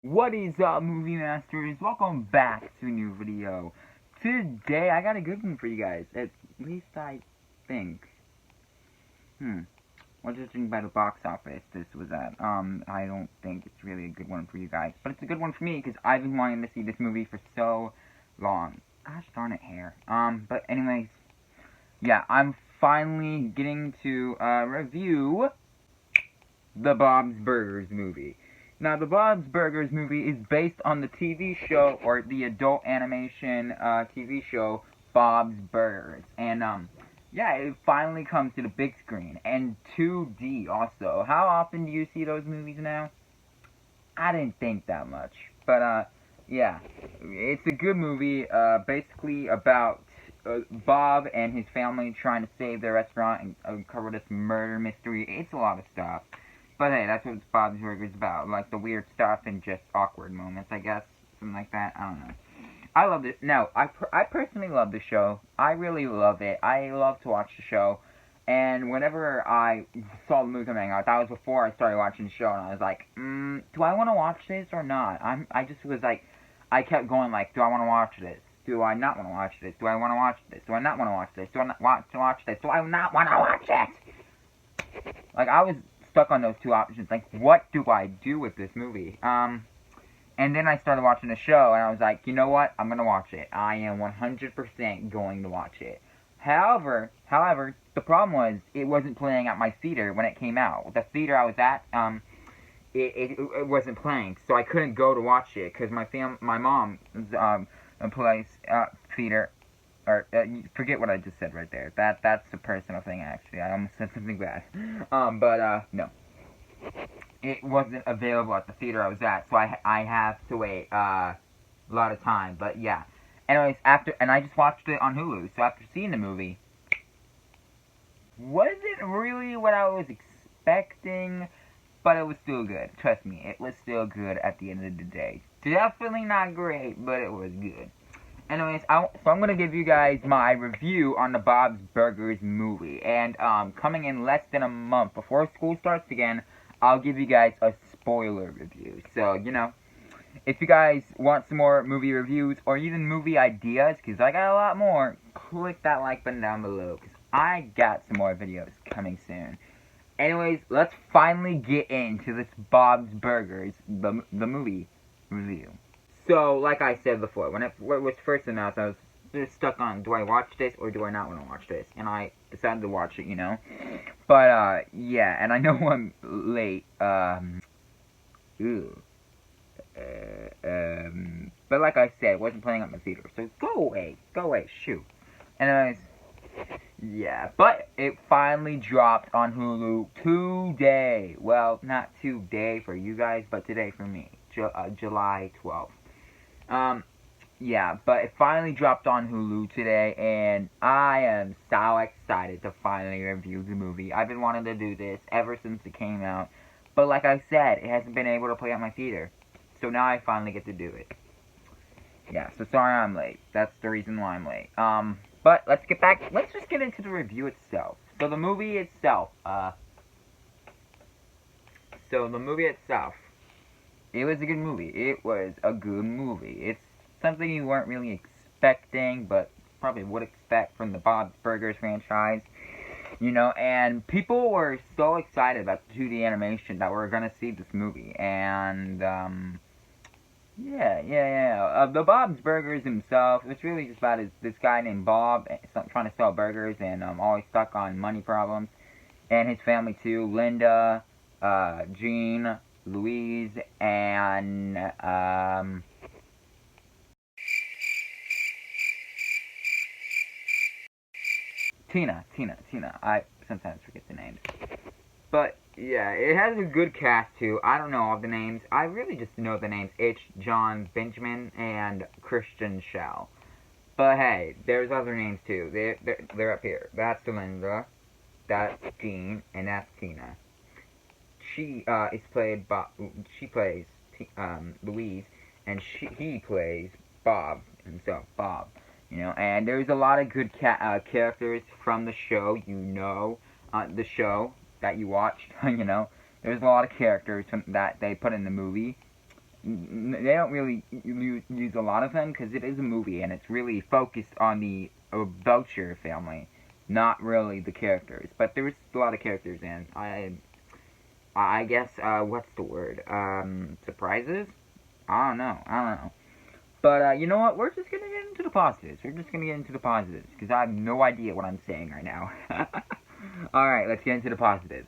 What is up, movie masters? Welcome back to a new video. Today, I got a good one for you guys. At least I think. Well, judging by the box office this was at, I don't think it's really a good one for you guys. But it's a good one for me, because I've been wanting to see this movie for so long. Gosh darn it, hair. But anyways, yeah, I'm finally getting to, review the Bob's Burgers movie. Now, the Bob's Burgers movie is based on the TV show, or the adult animation TV show, Bob's Burgers. And, yeah, it finally comes to the big screen. And 2D also. How often do you see those movies now? I didn't think that much. But, yeah. It's a good movie, basically about Bob and his family trying to save their restaurant and uncover this murder mystery. It's a lot of stuff. But hey, that's what Bob's Burgers about. Like the weird stuff and just awkward moments, I guess. Something like that. I don't know. I love it. No, I personally love the show. I really love it. I love to watch the show. And whenever I saw the movie coming out, that was before I started watching the show, and I was like, do I want to watch this or not? I just was like, I kept going like, do I want to watch this? Do I not want to watch this? Do I want to watch this? Do I not want to watch this? Do I not want to watch this? Do I not want to watch it? Like, I was stuck on those two options. Like, what do I do with this movie? And then I started watching the show, and I was like, you know what? I'm gonna watch it. I am 100% going to watch it. However, the problem was, it wasn't playing at my theater when it came out. The theater I was at, it wasn't playing, so I couldn't go to watch it, because my mom, plays, theater, or, forget what I just said right there. That's a personal thing, actually. I almost said something bad. No. It wasn't available at the theater I was at, so I have to wait, a lot of time, but yeah. Anyways, and I just watched it on Hulu, so after seeing the movie, wasn't really what I was expecting, but it was still good. Trust me, it was still good at the end of the day. Definitely not great, but it was good. Anyways, so I'm gonna give you guys my review on the Bob's Burgers movie, and coming in less than a month before school starts again, I'll give you guys a spoiler review. So if you guys want some more movie reviews or even movie ideas, because I got a lot more, click that like button down below, because I got some more videos coming soon. Anyways, let's finally get into this Bob's Burgers, the movie review. So, like I said before, when it was first announced, I was just stuck on, do I watch this or do I not want to watch this? And I decided to watch it, But, yeah, and I know I'm late, ew. But like I said, it wasn't playing at my theater, so go away, shoot. Anyways, yeah, but it finally dropped on Hulu today. Well, not today for you guys, but today for me, July 12th. Yeah, but it finally dropped on Hulu today, and I am so excited to finally review the movie. I've been wanting to do this ever since it came out, but like I said, it hasn't been able to play at my theater, so now I finally get to do it. Yeah, so sorry I'm late. That's the reason why I'm late. But let's just get into the review itself. So the movie itself, it was a good movie. It was a good movie. It's something you weren't really expecting, but probably would expect from the Bob's Burgers franchise. And people were so excited about the 2D animation that we're gonna see this movie. And, yeah. The Bob's Burgers himself, it's really just about this guy named Bob trying to sell burgers and always stuck on money problems. And his family too, Linda, Jean, Louise, and Tina. I sometimes forget the names. But yeah, it has a good cast too. I don't know all the names. I really just know the names H. John Benjamin and Christian Shell. But hey, there's other names too. They're up here. That's Linda, that's Jean, and that's Tina. She plays Louise, and he plays Bob himself, Bob. And there's a lot of good characters from the show. The show that you watched. There's a lot of characters that they put in the movie, They don't really use a lot of them because it is a movie and it's really focused on the Belcher family, not really the characters. But there's a lot of characters in. I guess what's the word? Surprises? I don't know. But you know what? We're just gonna get into the positives. We're just gonna get into the positives because I have no idea what I'm saying right now. All right, let's get into the positives.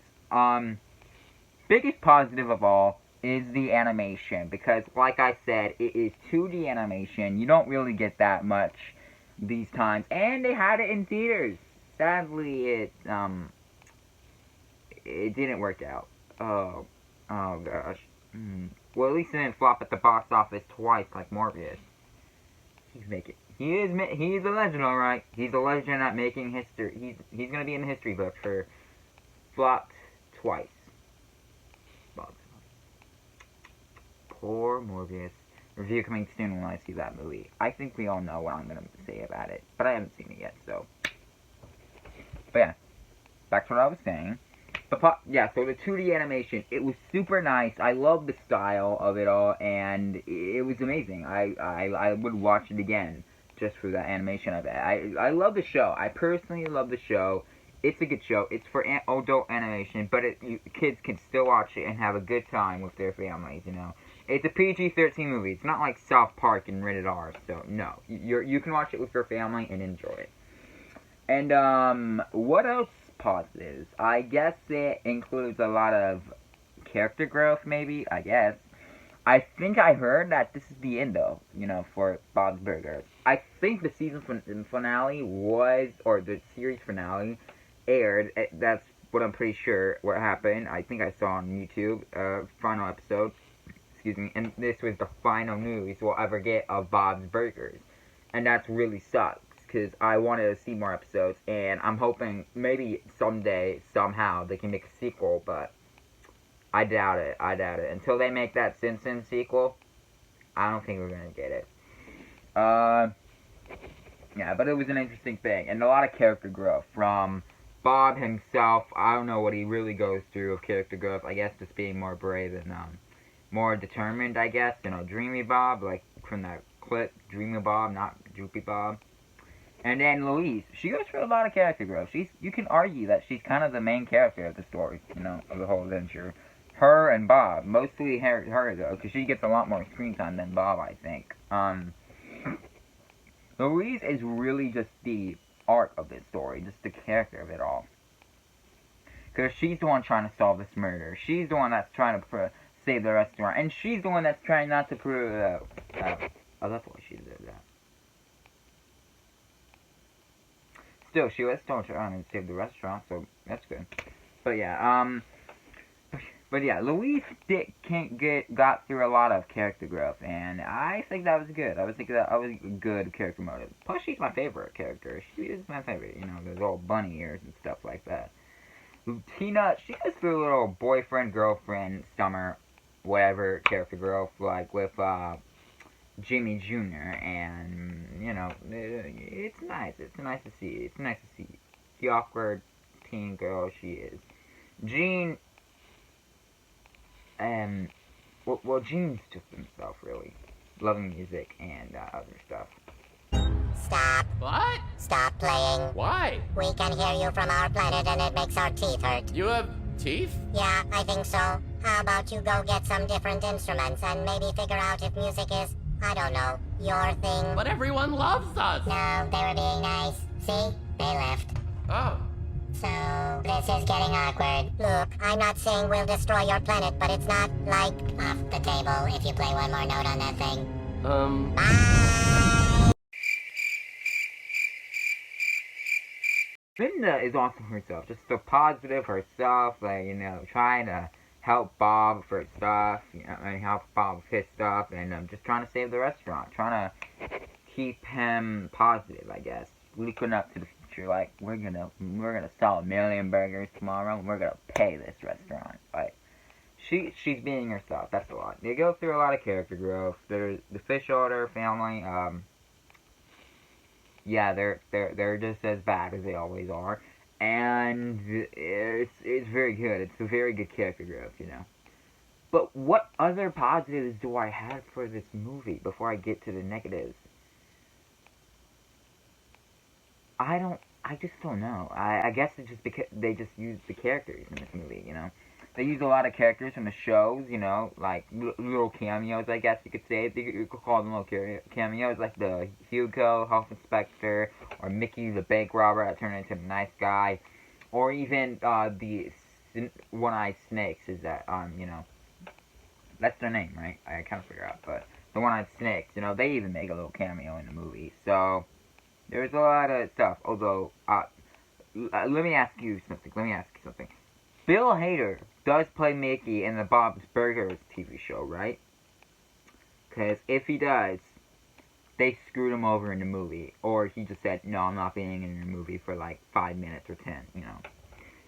Biggest positive of all is the animation because, like I said, it is 2D animation. You don't really get that much these times, and they had it in theaters. Sadly, it didn't work out. Oh gosh. Well, at least it didn't flop at the box office twice like Morbius. He is a legend, all right. He's a legend at making history. He's gonna be in the history book for flopped twice. Box. Poor Morbius. Review coming soon when I see that movie. I think we all know what I'm gonna say about it, but I haven't seen it yet, so. But yeah, back to what I was saying. So the 2D animation, it was super nice. I love the style of it all, and it was amazing. I would watch it again just for that animation of it. I love the show. I personally love the show. It's a good show. It's for adult animation, but kids can still watch it and have a good time with their families, you know. It's a PG-13 movie. It's not like South Park and Rated R, so no. You can watch it with your family and enjoy it. And, what else positives? I guess it includes a lot of character growth, maybe, I guess. I think I heard that this is the end, though, you know, for Bob's Burgers. I think the season finale or the series finale aired. That's what I'm pretty sure what happened. I think I saw on YouTube, final episode, excuse me, and this was the final news we'll ever get of Bob's Burgers. And that's really sucks because I wanted to see more episodes, and I'm hoping maybe someday, somehow, they can make a sequel, but I doubt it. Until they make that Simpsons sequel, I don't think we're gonna get it. Yeah, but it was an interesting thing, and a lot of character growth from Bob himself. I don't know what he really goes through of character growth. I guess just being more brave and more determined, I guess. You know, Dreamy Bob, like from that clip, Dreamy Bob, not Droopy Bob. And then Louise, she goes through a lot of character growth. You can argue that she's kind of the main character of the story, you know, of the whole adventure. Her and Bob, mostly her though, because she gets a lot more screen time than Bob, I think. Louise is really just the art of this story, just the character of it all. Because she's the one trying to solve this murder. She's the one that's trying to save the restaurant, and she's the one that's trying not to prove. Oh, that's why she did that. Still, she was still trying to save the restaurant, so that's good. But yeah, Louise got through a lot of character growth, and I think that was good. I think that was a good character motive. Plus, she's my favorite character. She is my favorite, you know, those little bunny ears and stuff like that. Tina, she goes through a little boyfriend, girlfriend, summer, whatever character growth, like with, Jimmy Jr. and, you know, it's nice. It's nice to see. It's nice to see the awkward teen girl she is. Jean, well, Jean's just himself, really. Loving music and other stuff. Stop. What? Stop playing. Why? We can hear you from our planet and it makes our teeth hurt. You have teeth? Yeah, I think so. How about you go get some different instruments and maybe figure out if music is, I don't know, your thing? But everyone loves us. No, they were being nice. See? They left. Oh. So, this is getting awkward. Look, I'm not saying we'll destroy your planet, but it's not, like, off the table if you play one more note on that thing. Bye! Linda is awesome herself, just so positive herself, like, you know, trying to help Bob for stuff, you know, and help Bob with his stuff, and just trying to save the restaurant, trying to keep him positive, I guess, looking up to the future, like, we're gonna sell 1 million burgers tomorrow, and we're gonna pay this restaurant, like, she's being herself, that's a lot. They go through a lot of character growth. There's the fish order family, yeah, they're just as bad as they always are, and it's very good. It's a very good character growth, you know. But what other positives do I have for this movie before I get to the negatives? I just don't know. I guess it's just because they just use the characters in this movie, you know? They use a lot of characters from the shows, you know, like little cameos, I guess you could say. You could call them little cameos, like the Hugo, Health Inspector, or Mickey the bank robber that turned into the nice guy, or even the one-eyed snakes. Is that you know, that's their name, right? I kind of figure out, but the one-eyed snakes, you know, they even make a little cameo in the movie. So there's a lot of stuff. Although, let me ask you something. Bill Hader does play Mickey in the Bob's Burgers TV show, right? Because if he does, they screwed him over in the movie. Or he just said, no, I'm not being in the movie for like 5 minutes or 10, you know.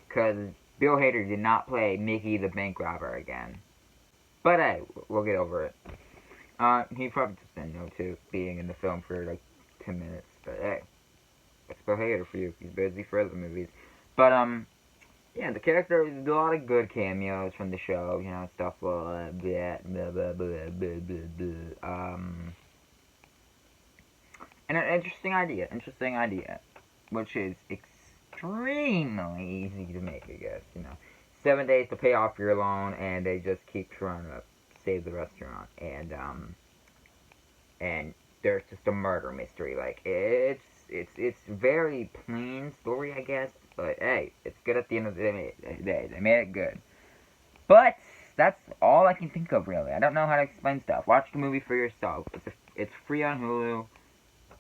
Because Bill Hader did not play Mickey the bank robber again. But hey, we'll get over it. He probably just said no to being in the film for like 10 minutes. But hey, that's Bill Hader for you. He's busy for other movies. But, yeah, the character, there's a lot of good cameos from the show, you know, stuff like that, blah, blah, blah, blah, blah, blah. And an interesting idea, which is extremely easy to make, I guess, you know. 7 days to pay off your loan, and they just keep trying to save the restaurant, and there's just a murder mystery, like, it's very plain story, I guess. But hey, it's good at the end of the day. They made it good. But that's all I can think of, really. I don't know how to explain stuff. Watch the movie for yourself. It's free on Hulu,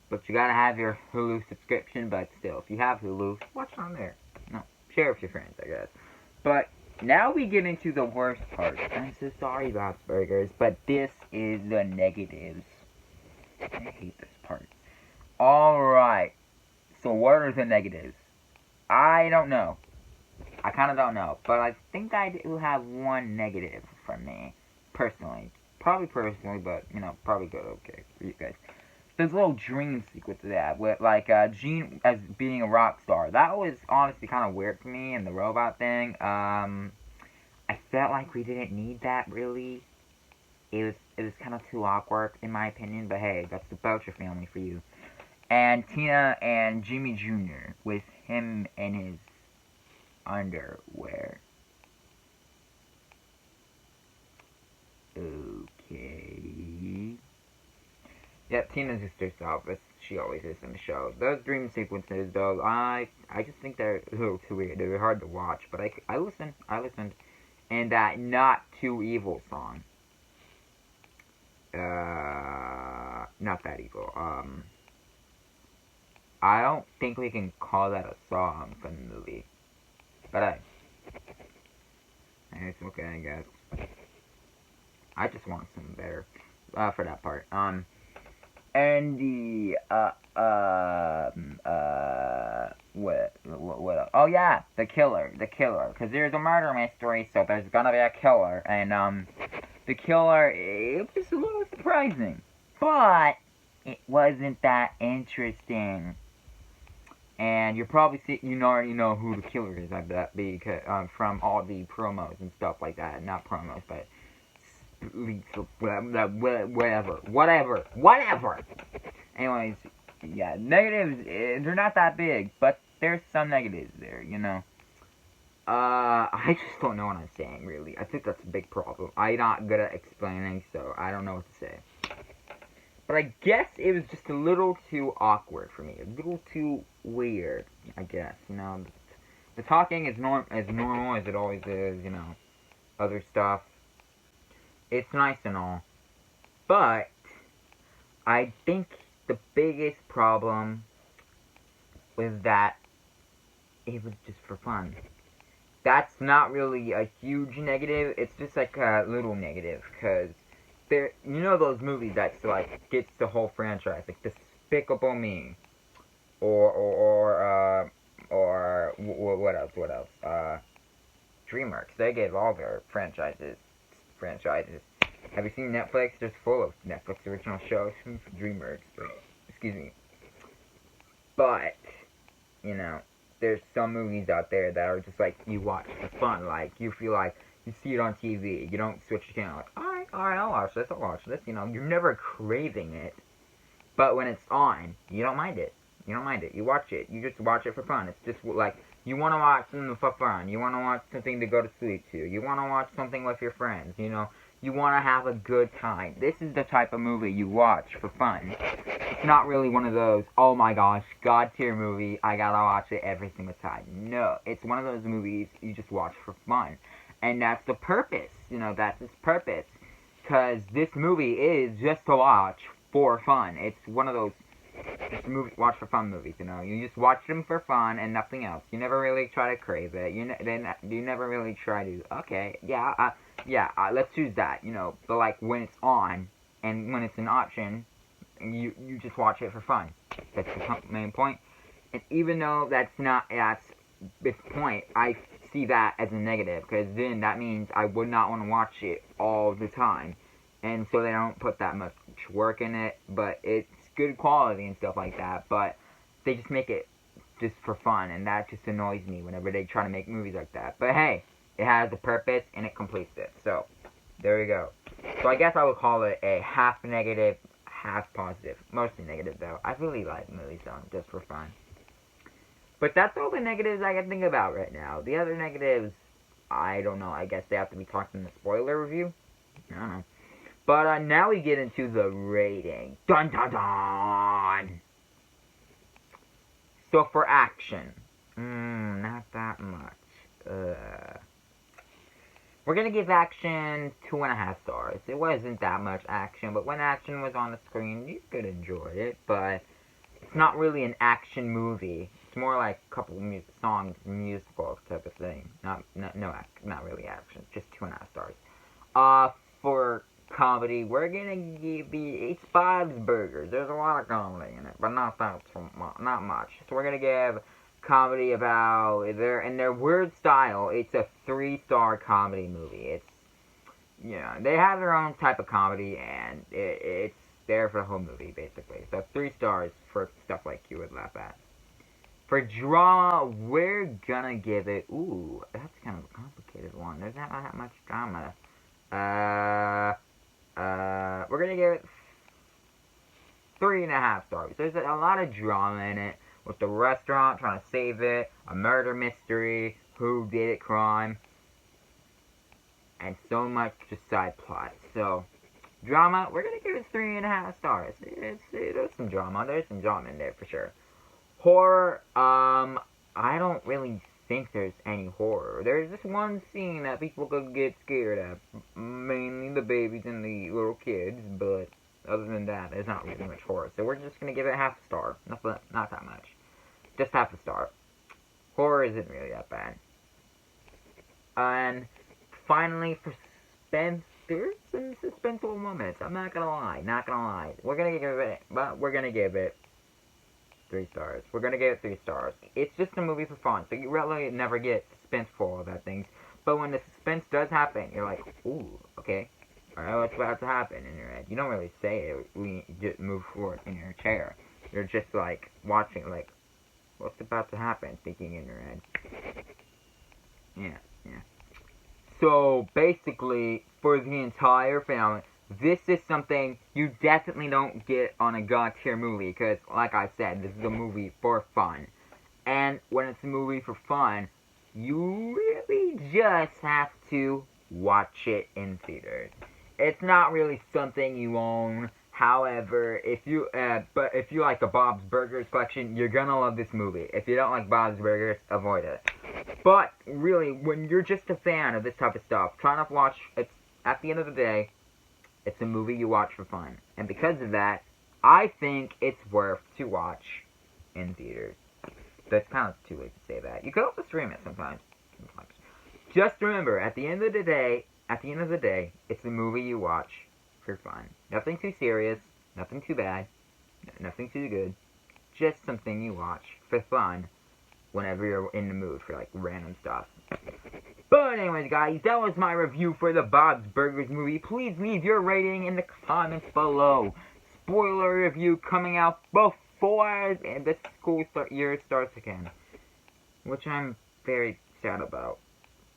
but you gotta have your Hulu subscription. But still, if you have Hulu, watch it on there. No, share it with your friends, I guess. But now we get into the worst part. I'm so sorry about burgers, but this is the negatives. I hate this part. Alright, so what are the negatives? I don't know. I kind of don't know. But I think I do have one negative from me. Personally. Probably personally, but, you know, probably good. Okay, for you guys. There's a little dream sequence of that. With, like, Gene as being a rock star. That was honestly kind of weird for me. And the robot thing. I felt like we didn't need that, really. It was kind of too awkward, in my opinion. But hey, that's the Belcher family for you. And Tina and Jimmy Jr. with him in his underwear. Okay. Yep, Tina's just herself, as she always is in the show. Those dream sequences, though, I just think they're a little too weird. They're hard to watch, but I listened. And that Not Too Evil song. Not that evil. I don't think we can call that a song from the movie. But it's okay, I guess. I just want something better for that part. And the what else? Oh yeah, the killer, because there's a murder mystery, so there's gonna be a killer, and the killer, it was a little surprising, but it wasn't that interesting. And you're probably you already know who the killer is, I bet, because from all the promos and stuff like that. Not promos, but leaks of whatever. Anyways, yeah, negatives, they're not that big, but there's some negatives there, you know. I just don't know what I'm saying, really. I think that's a big problem. I'm not good at explaining, so I don't know what to say. But I guess it was just a little too awkward for me. A little too weird, I guess. You know, the talking is as normal as it always is, you know. Other stuff. It's nice and all. But I think the biggest problem was that it was just for fun. That's not really a huge negative. It's just like a little negative, because there, you know those movies that's like gets the whole franchise, like Despicable Me, or what else? DreamWorks. They gave all their franchises. Have you seen Netflix? There's full of Netflix original shows from DreamWorks. Excuse me. But you know, there's some movies out there that are just like you watch for fun. Like you feel like you see it on TV. You don't switch the channel like, alright, I'll watch this. You know, you're never craving it. But when it's on, you don't mind it. You watch it. You just watch it for fun. It's just like, you want to watch something for fun. You want to watch something to go to sleep to. You want to watch something with your friends, you know. You want to have a good time. This is the type of movie you watch for fun. It's not really one of those, oh my gosh, God tier movie, I gotta watch it every single time. No, it's one of those movies you just watch for fun. And that's the purpose, you know, that's its purpose. Because this movie is just to watch for fun. It's one of those watch for fun movies, you know. You just watch them for fun and nothing else. You never really try to crave it. You never really try to, okay, let's choose that, you know. But like when it's on and when it's an option, you just watch it for fun. That's the main point. And even though that's this point, I see that as a negative, because then that means I would not want to watch it all the time. And so they don't put that much work in it, but it's good quality and stuff like that, but they just make it just for fun, and that just annoys me whenever they try to make movies like that. But hey, it has a purpose, and it completes it. So, there you go. So I guess I would call it a half negative, half positive. Mostly negative, though. I really like movies, though, just for fun. But that's all the negatives I can think about right now. The other negatives, I don't know. I guess they have to be talked in the spoiler review. I don't know. But now we get into the rating. Dun dun dun! So for action, not that much. We're gonna give action 2.5 stars. It wasn't that much action, but when action was on the screen, you could enjoy it. But it's not really an action movie. It's more like a couple of songs, musical type of thing. Not really action. Just 2.5 stars. For comedy, we're gonna give it's Bob's Burgers. There's a lot of comedy in it, but not much. So we're gonna give comedy about their weird style. It's a 3-star comedy movie. It's, you know, they have their own type of comedy, and it's there for the whole movie basically. So 3 stars for stuff like you would laugh at. For drama, we're gonna give it. Ooh, that's kind of a complicated one. There's not that much drama. We're gonna give it 3.5 stars. There's a lot of drama in it, with the restaurant trying to save it, a murder mystery, who did it crime, and so much just side plot. So, drama, we're gonna give it 3.5 stars. There's some drama. There's some drama in there for sure. Horror, I don't really think there's any horror. There's this one scene that people could get scared of, mainly the babies and the little kids, but other than that, there's not really much horror. So we're just gonna give it half a star. Not that much. Just half a star. Horror isn't really that bad. And finally, for suspense, there's some suspenseful moments. I'm not gonna lie. We're gonna give it 3 stars. We're gonna give it 3 stars. It's just a movie for fun, so you really never get suspenseful about things. But when the suspense does happen, you're like, ooh, okay, alright, what's about to happen in your head? You don't really say it. You just move forward in your chair. You're just like watching, like, what's about to happen, thinking in your head. Yeah. So basically, for the entire family, this is something you definitely don't get on a God tier movie, because, like I said, this is a movie for fun. And when it's a movie for fun, you really just have to watch it in theaters. It's not really something you own. However, if you like the Bob's Burgers collection, you're gonna love this movie. If you don't like Bob's Burgers, avoid it. But really, when you're just a fan of this type of stuff, try not to watch. It's at the end of the day, it's a movie you watch for fun. And because of that, I think it's worth to watch in theaters. That's kind of too late to say that. You could also stream it sometimes. Just remember, at the end of the day, it's a movie you watch for fun. Nothing too serious, nothing too bad, nothing too good. Just something you watch for fun whenever you're in the mood for, like, random stuff. But anyways, guys, that was my review for the Bob's Burgers movie. Please leave your rating in the comments below. Spoiler review coming out before the school year starts again, which I'm very sad about.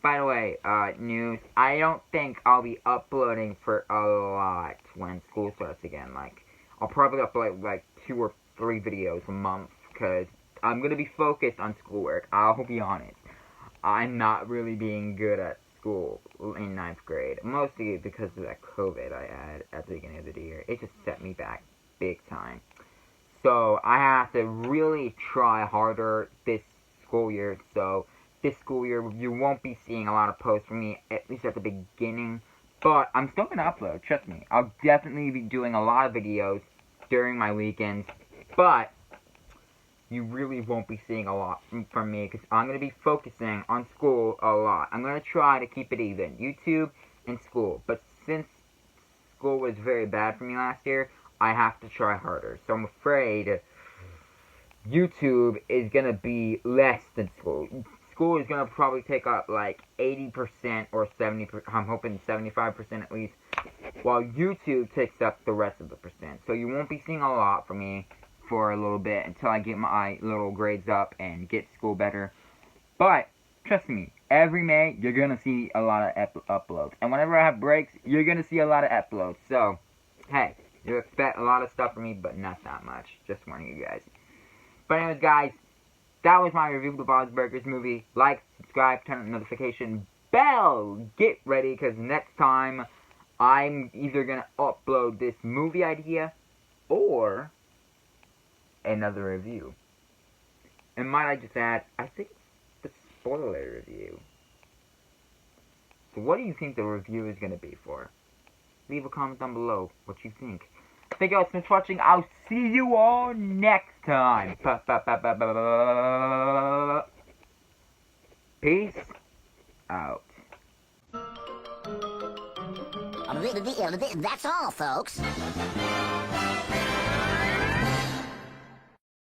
By the way, news, I don't think I'll be uploading for a lot when school starts again. Like, I'll probably upload, like, 2 or 3 videos a month, because I'm going to be focused on schoolwork. I'll be honest. I'm not really being good at school in 9th grade. Mostly because of that COVID I had at the beginning of the year. It just set me back big time. So, I have to really try harder this school year, so this school year, you won't be seeing a lot of posts from me, at least at the beginning. But I'm still going to upload, trust me. I'll definitely be doing a lot of videos during my weekends. But you really won't be seeing a lot from me because I'm going to be focusing on school a lot. I'm going to try to keep it even. YouTube and school. But since school was very bad for me last year, I have to try harder. So I'm afraid YouTube is going to be less than school. School is going to probably take up like 80% or 70%, I'm hoping 75% at least, while YouTube takes up the rest of the percent. So you won't be seeing a lot from me for a little bit until I get my little grades up and get school better. But, trust me, every May, you're going to see a lot of uploads. And whenever I have breaks, you're going to see a lot of uploads. So, hey, you expect a lot of stuff from me, but not that much. Just warning you guys. But anyways, guys, that was my review of the Bob's Burgers movie. Like, subscribe, turn on the notification bell. Get ready, because next time I'm either going to upload this movie idea or another review. And might I just add, I think it's the spoiler review. So what do you think the review is going to be for? Leave a comment down below what you think. Thank you all so much for watching. I'll see you all next time. Peace out. That's all, folks.